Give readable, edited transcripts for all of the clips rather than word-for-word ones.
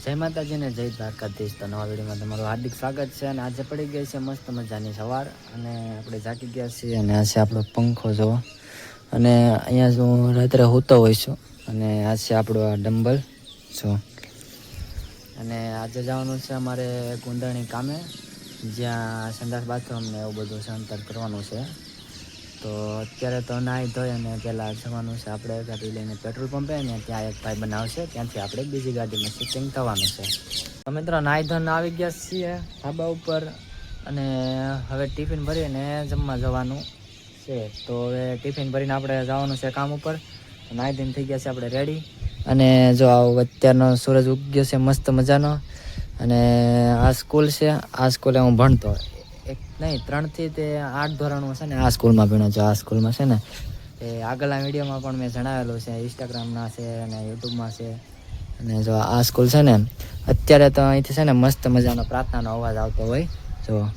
જય માતાજી ને જય દ્વારકાધીશ. તો નવા વિડીયોમાં તમારું હાર્દિક સ્વાગત છે. અને આજે પડી ગઈ છે મસ્ત મજાની સવાર અને આપણે જાગી ગયા છીએ અને આ છે આપણો પંખો જોવો. અને અહીંયા જો હું રાત્રે સૂતો હોય છું અને આ છે આપણો આ ડમ્બલ જો. અને આજે જવાનું છે અમારે ગુંદરણી કામે, જ્યાં સંડાસ બાથરૂમ ને એવું બધું છે અંતર કરવાનું છે. તો અત્યારે તો નાહી ધોઈ અને પહેલાં જવાનું છે આપણે ગાડી લઈને પેટ્રોલ પંપે, ને ત્યાં એક ભાઈ બનાવશે, ત્યાંથી આપણે બીજી ગાડીમાં શિફ્ટિંગ થવાનું છે. તો મિત્રો નાહી ધોઈને આવી ગયા છીએ ધાબા ઉપર અને હવે ટિફિન ભરીને જમવા જવાનું છે. તો હવે ટિફિન ભરીને આપણે જવાનું છે કામ ઉપર. નાહી ધોઈને થઈ ગયા છે આપણે રેડી. અને જો અત્યારનો સૂરજ ઉગ્યો છે મસ્ત મજાનો. અને આ સ્કૂલ છે, આ સ્કૂલે હું ભણતો, એક નહીં 3 થી 8 ધોરણમાં છે ને આ સ્કૂલમાં ભણ્યો છું. આ સ્કૂલમાં છે ને એ આગળના વિડીયોમાં પણ મેં જણાવેલું છે, ઇન્સ્ટાગ્રામના છે અને યુટ્યુબમાં છે. અને જો આ સ્કૂલ છે ને અત્યારે તો અહીંથી છે ને મસ્ત મજાનો પ્રાર્થનાનો અવાજ આવતો હોય જો.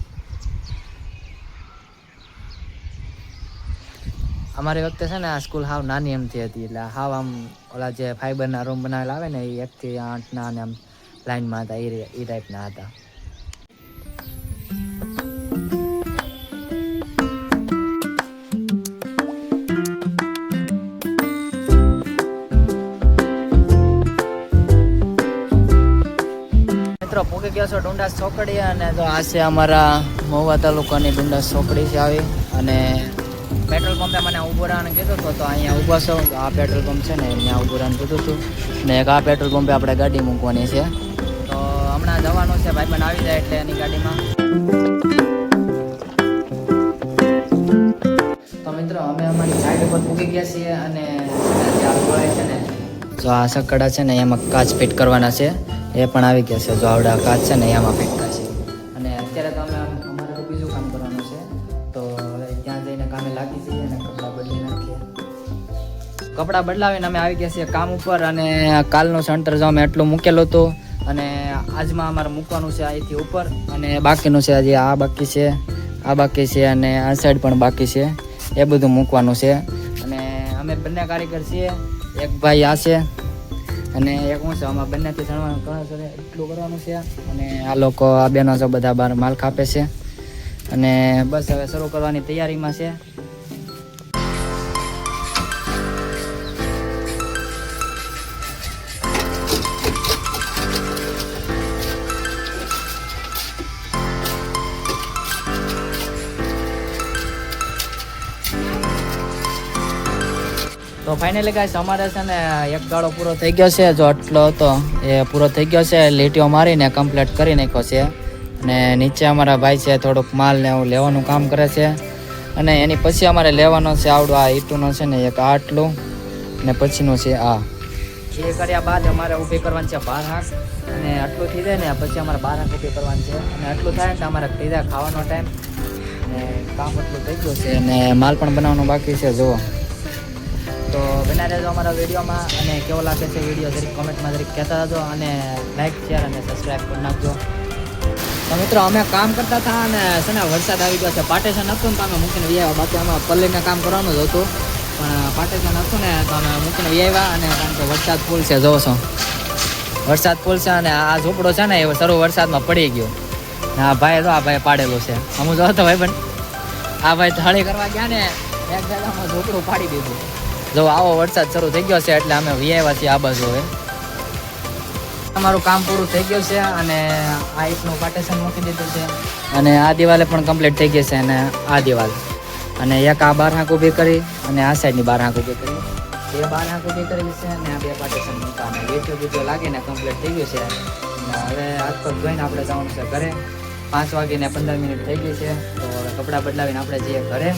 અમારી વખતે છે ને આ સ્કૂલ હાવ નાની એમથી હતી, એટલે હાવ આમ ઓલા જે ફાઈબરના રૂમ બનાવેલા આવે ને એ 1 થી 8ના અને આમ લાઈનમાં હતા, એ ટાઈપના હતા. મિત્રો પૂકી ગયો છો ડુંડાસ ચોકડી, અને તો આ છે અમારા મહુવા તાલુકાની ડુંડાસ ચોકડી છે આવી. અને પેટ્રોલ પંપે મને ઊભો રહેવાનું કીધું હતું, તો અહીંયા ઊભો છો. તો આ પેટ્રોલ પંપ છે ને અહીંયા ઊભો રહેવાનું કીધું હતું, ને એક આ પેટ્રોલ પંપે આપણે ગાડી મૂકવાની છે. તો હમણાં જવાનું છે, ભાઈબંધ આવી જાય એટલે એની ગાડીમાં. તો મિત્રો અમે અમારી સાઈડ ઉપર પૂકી ગયા છીએ અને ત્યાં બોલાય છે ને જો આ સકડા છે ને એમાં કાચ ફિટ કરવાના છે, એ પણ આવી ગયા છે. જો આવડા કાચ છે ને એમાં ફિટ થશે. અને અત્યારે તો અમારે તો બીજું કામ કરવાનું છે, તો હવે ત્યાં જઈને કામે લાગી જઈએ અને કપડાં બદલી નાખીએ. કપડાં બદલાવીને અમે આવી ગયા છીએ કામ ઉપર. અને કાલનું સેન્ટર જો અમે એટલું મૂકેલું હતું, અને આજમાં અમારે મૂકવાનું છે અહીંથી ઉપર. અને બાકીનું છે હજી આ બાકી છે, આ બાકી છે, અને આ સાઈડ પણ બાકી છે, એ બધું મૂકવાનું છે. અને અમે બંને કારીગર છીએ, એક ભાઈ આ છે અને એક હું છે. આમાં બંનેથી જણવાનું એટલું કરવાનું છે. અને આ લોકો આ બેનો જો બધા બહાર માલ કાપે છે. અને બસ હવે શરૂ કરવાની તૈયારીમાં છે. તો ફાઇનલી ગાઈસ અમારે છે ને એક ગાળો પૂરો થઈ ગયો છે. જો આટલો હતો એ પૂરો થઈ ગયો છે, લીટીઓ મારીને કમ્પ્લીટ કરી નાખ્યો છે. અને નીચે અમારા ભાઈ છે થોડુંક માલ ને એવું લેવાનું કામ કરે છે. અને એની પછી અમારે લેવાનો છે આવડું આ ઈંટુનો છે ને એક આટલું, અને પછીનું છે આ. એ કર્યા બાદ અમારે ઊભી કરવાની છે 12 હાંક. અને આટલું થઈ જાય ને પછી અમારે 12 હાંક ઊભી કરવાની છે. અને આટલું થાય એટલે અમારે થઈ જાય ખાવાનો ટાઈમ. અને કામ એટલું થઈ ગયું છે અને માલ પણ બનાવવાનો બાકી છે. જુઓ તો બના રહેજો અમારા વિડીયોમાં. અને કેવો લાગે છે વિડીયો જરીક કોમેન્ટમાં જરીક કહેતા રહેજો, અને લાઈક શેર અને સબસ્ક્રાઈબ કરી નાખજો. તો મિત્રો અમે કામ કરતા હતા અને છે ને વરસાદ આવી ગયો છે. પાટેશન હતું ને તો અમે મૂકીને વ્યાવ્યા, બાકી અમે પલ્લીને કામ કરવાનું જ હતું, પણ પાટેશન હતું ને તો અમે મૂકીને વ્યાવ્યા. અને કારણ કે વરસાદ ફૂલ છે, જોવો છો વરસાદ ફૂલ છે. અને આ ઝૂંપડો છે ને એ શરૂ વરસાદમાં પડી ગયો. હા ભાઈ, તો આ ભાઈ પાડેલું છે. અમુક જો તો ભાઈ પણ આ ભાઈ થળી કરવા ગયા ને એક જગ્યામાં ઝૂંપડું પાડી દીધું. જો આવો વરસાદ શરૂ થઈ ગયો છે એટલે અમે વ્યાવ્યા છીએ આ બાજુ. હવે અમારું કામ પૂરું થઈ ગયું છે અને આ એકનું પાર્ટેશન મૂકી દીધું છે. અને આ દિવાલે પણ કમ્પ્લીટ થઈ ગઈ છે. અને આ દિવાલ અને એક આ 12 હાંક ઊભી કરી, અને આ સાઈડની 12 હાંક ઊભી કરી, 2 12 હાંક ઊભી કરી છે. અને આ 2 પાર્ટેશન મૂકા અને બીજો લાગીને કમ્પ્લીટ થઈ ગયું છે. અને હવે આજ તો જોઈને આપણે જવાનું છે ઘરે. 5 વાગીને 15 મિનિટ થઈ ગઈ છે. તો હવે કપડાં બદલાવીને આપણે જઈએ ઘરે.